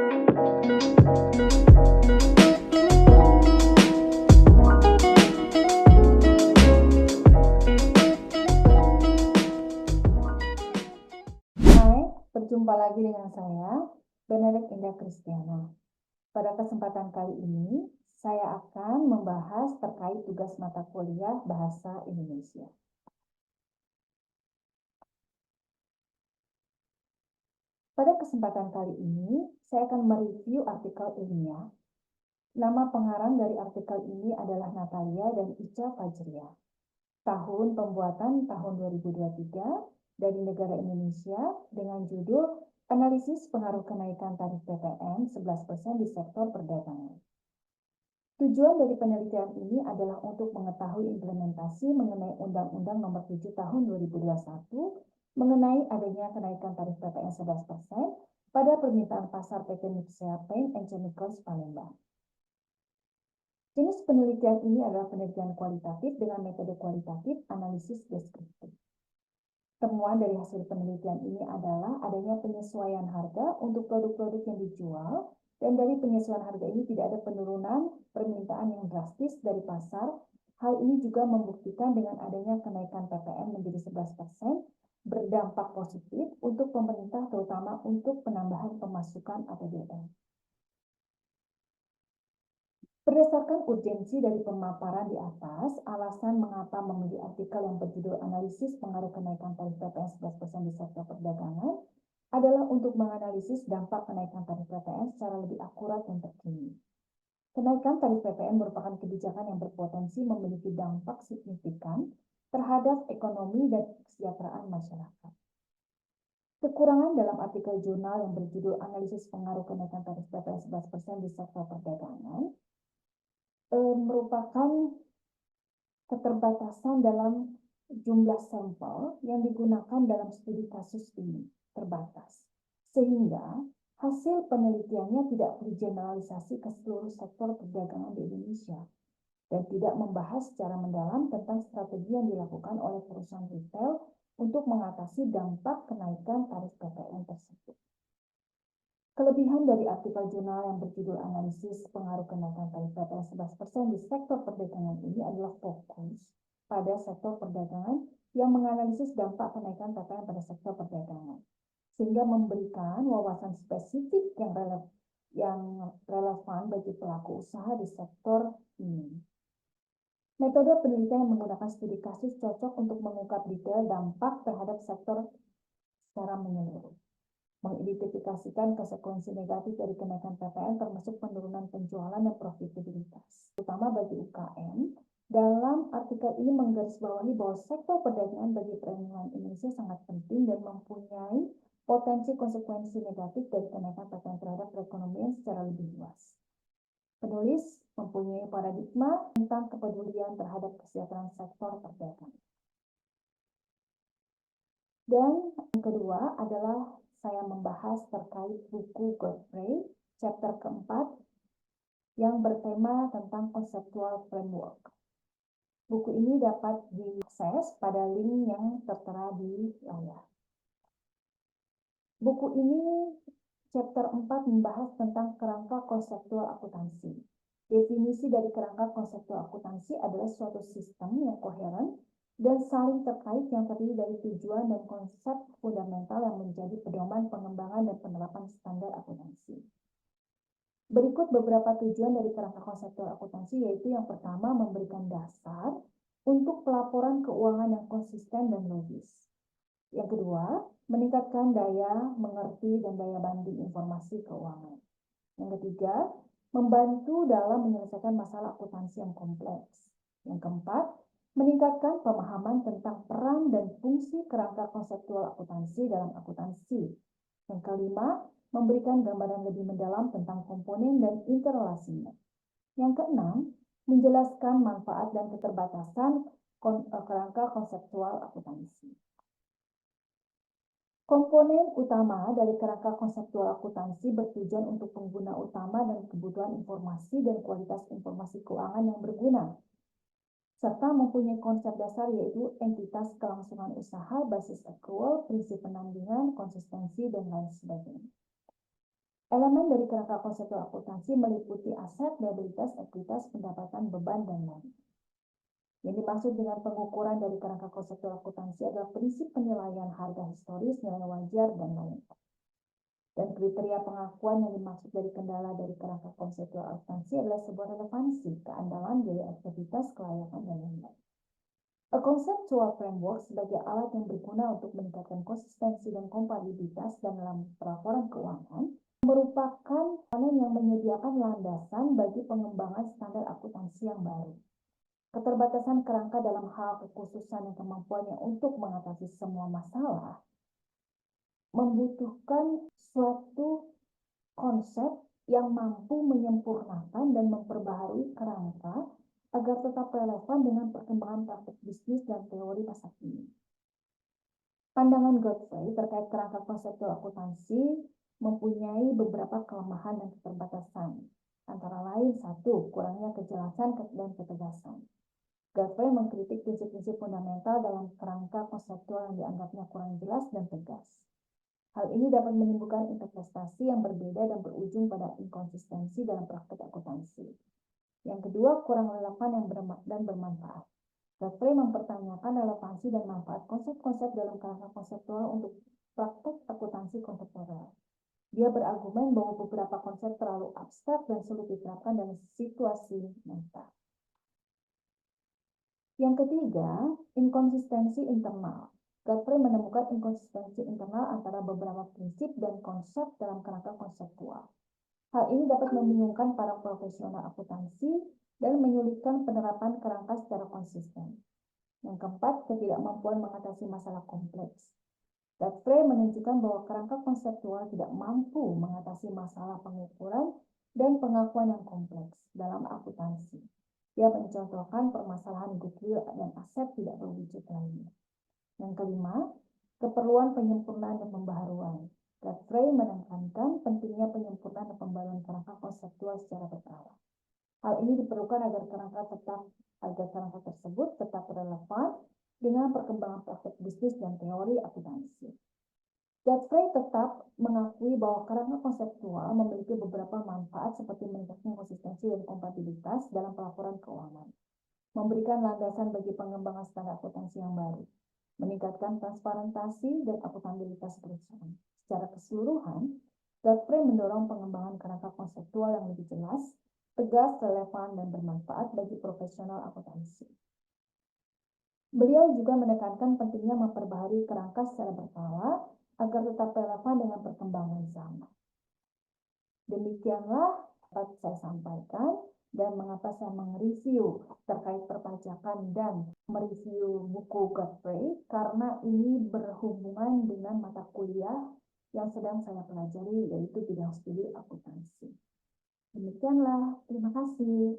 Hai, berjumpa lagi dengan saya, Benedict Indah Kristiana. Pada kesempatan kali ini, saya akan membahas terkait tugas mata kuliah Bahasa Indonesia. Pada kesempatan kali ini, saya akan mereview artikel ilmiah. Nama pengarang dari artikel ini adalah Natalia dan Ica Fajriah. Tahun pembuatan tahun 2023 dari negara Indonesia dengan judul Analisis Pengaruh Kenaikan Tarif PPN 11% di Sektor Perdagangan. Tujuan dari penelitian ini adalah untuk mengetahui implementasi mengenai Undang-Undang Nomor 7 Tahun 2021 mengenai adanya kenaikan tarif PPN 11% pada permintaan pasar PT Nixea Paint and Chemicals Palembang. Jenis penelitian ini adalah penelitian kualitatif dengan metode kualitatif analisis deskriptif. Temuan dari hasil penelitian ini adalah adanya penyesuaian harga untuk produk-produk yang dijual, dan dari penyesuaian harga ini tidak ada penurunan permintaan yang drastis dari pasar. Hal ini juga membuktikan dengan adanya kenaikan PPN menjadi 11% berdampak positif untuk pemerintah, terutama untuk penambahan pemasukan APBN. Berdasarkan urgensi dari pemaparan di atas, alasan mengapa memilih artikel yang berjudul Analisis Pengaruh Kenaikan Tarif PPN 11% di Sektor Perdagangan adalah untuk menganalisis dampak kenaikan tarif PPN secara lebih akurat dan terkini. Kenaikan tarif PPN merupakan kebijakan yang berpotensi memiliki dampak signifikan terhadap ekonomi dan kesejahteraan masyarakat. Kekurangan dalam artikel jurnal yang berjudul Analisis Pengaruh Kenaikan Tarif PPN 11% di Sektor Perdagangan merupakan keterbatasan dalam jumlah sampel yang digunakan dalam studi kasus ini terbatas, sehingga hasil penelitiannya tidak digeneralisasi ke seluruh sektor perdagangan di Indonesia dan tidak membahas secara mendalam tentang strategi yang dilakukan oleh perusahaan retail untuk mengatasi dampak kenaikan tarif PPN tersebut. Kelebihan dari artikel jurnal yang berjudul Analisis Pengaruh Kenaikan Tarif PPN 11% di Sektor Perdagangan ini adalah fokus pada sektor perdagangan yang menganalisis dampak kenaikan PPN pada sektor perdagangan, sehingga memberikan wawasan spesifik yang relevan bagi pelaku usaha di sektor ini. Metode penelitian yang menggunakan studi kasus cocok untuk mengungkap detail dampak terhadap sektor secara menyeluruh, mengidentifikasikan konsekuensi negatif dari kenaikan PPN termasuk penurunan penjualan dan profitabilitas, terutama bagi UKM. Dalam artikel ini menggarisbawahi bahwa sektor perdagangan bagi perekonomian Indonesia sangat penting dan mempunyai potensi konsekuensi negatif dari kenaikan PPN terhadap perekonomian secara lebih luas. Penulis mempunyai paradigma tentang kepedulian terhadap kesejahteraan sektor perdagangan. Dan yang kedua adalah saya membahas terkait buku Godfrey, chapter keempat, yang bertema tentang conceptual framework. Buku ini dapat diakses pada link yang tertera di layar. Buku ini, chapter 4, membahas tentang kerangka konseptual akuntansi. Definisi dari kerangka konseptual akuntansi adalah suatu sistem yang koheren dan saling terkait yang terdiri dari tujuan dan konsep fundamental yang menjadi pedoman pengembangan dan penerapan standar akuntansi. Berikut beberapa tujuan dari kerangka konseptual akuntansi, yaitu yang pertama, memberikan dasar untuk pelaporan keuangan yang konsisten dan logis. Yang kedua, meningkatkan daya mengerti dan daya banding informasi keuangan. Yang ketiga, membantu dalam menyelesaikan masalah akuntansi yang kompleks. Yang keempat, meningkatkan pemahaman tentang peran dan fungsi kerangka konseptual akuntansi dalam akuntansi. Yang kelima, memberikan gambaran lebih mendalam tentang komponen dan interrelasinya. Yang keenam, menjelaskan manfaat dan keterbatasan kerangka konseptual akuntansi. Komponen utama dari kerangka konseptual akuntansi bertujuan untuk pengguna utama dan kebutuhan informasi dan kualitas informasi keuangan yang berguna, serta mempunyai konsep dasar yaitu entitas kelangsungan usaha, basis accrual, prinsip penandingan, konsistensi, dan lain sebagainya. Elemen dari kerangka konseptual akuntansi meliputi aset, liabilitas, ekuitas, pendapatan, beban, dan lain. Yang dimaksud dengan pengukuran dari kerangka konseptual akuntansi adalah prinsip penilaian harga historis, nilai wajar, dan lain. Dan kriteria pengakuan yang dimaksud dari kendala dari kerangka konseptual akuntansi adalah sebuah relevansi, keandalan, biaya aktivitas, kelayakan, dan lain-lain. A conceptual framework sebagai alat yang berguna untuk meningkatkan konsistensi dan kompatibilitas dalam pelaporan keuangan merupakan komponen yang menyediakan landasan bagi pengembangan standar akuntansi yang baru. Keterbatasan kerangka dalam hal kekhususan dan kemampuannya untuk mengatasi semua masalah membutuhkan suatu konsep yang mampu menyempurnakan dan memperbaharui kerangka agar tetap relevan dengan perkembangan praktik bisnis dan teori masa kini. Pandangan Godfrey terkait kerangka konseptual akuntansi mempunyai beberapa kelemahan dan keterbatasan. Antara lain, satu, kurangnya kejelasan dan ketegasan. Godfrey mengkritik prinsip-prinsip fundamental dalam kerangka konseptual yang dianggapnya kurang jelas dan tegas. Hal ini dapat menimbulkan interpretasi yang berbeda dan berujung pada inkonsistensi dalam praktik akuntansi. Yang kedua, kurang relevan dan bermanfaat. Godfrey mempertanyakan relevansi dan manfaat konsep-konsep dalam kerangka konseptual untuk praktik akuntansi kontemporer. Dia berargumen bahwa beberapa konsep terlalu abstrak dan sulit diterapkan dalam situasi nyata. Yang ketiga, inkonsistensi internal. Godfrey menemukan inkonsistensi internal antara beberapa prinsip dan konsep dalam kerangka konseptual. Hal ini dapat membingungkan para profesional akuntansi dan menyulitkan penerapan kerangka secara konsisten. Yang keempat, ketidakmampuan mengatasi masalah kompleks. Godfrey menunjukkan bahwa kerangka konseptual tidak mampu mengatasi masalah pengukuran dan pengakuan yang kompleks dalam akuntansi. Dia mencontohkan permasalahan goodwill dan aset tidak berwujud lainnya. Yang kelima, keperluan penyempurnaan dan pembaharuan. Godfrey menekankan pentingnya penyempurnaan dan pembaharuan kerangka konseptual secara berkala. Hal ini diperlukan agar kerangka tersebut tetap relevan dengan perkembangan praktik bisnis dan teori akuntansi. Godfrey tetap mengakui bahwa kerangka konseptual memiliki beberapa manfaat seperti meningkatkan konsistensi dan kompatibilitas dalam pelaporan keuangan, memberikan landasan bagi pengembangan standar akuntansi yang baru, meningkatkan transparansi dan akuntabilitas perusahaan. Secara keseluruhan, Godfrey mendorong pengembangan kerangka konseptual yang lebih jelas, tegas, relevan, dan bermanfaat bagi profesional akuntansi. Beliau juga menekankan pentingnya memperbaharui kerangka secara berkala agar tetap relevan dengan perkembangan zaman. Demikianlah dapat saya sampaikan. Dan mengapa saya mereview terkait perpajakan dan mereview buku Godfrey, karena ini berhubungan dengan mata kuliah yang sedang saya pelajari, yaitu bidang studi akuntansi. Demikianlah, terima kasih.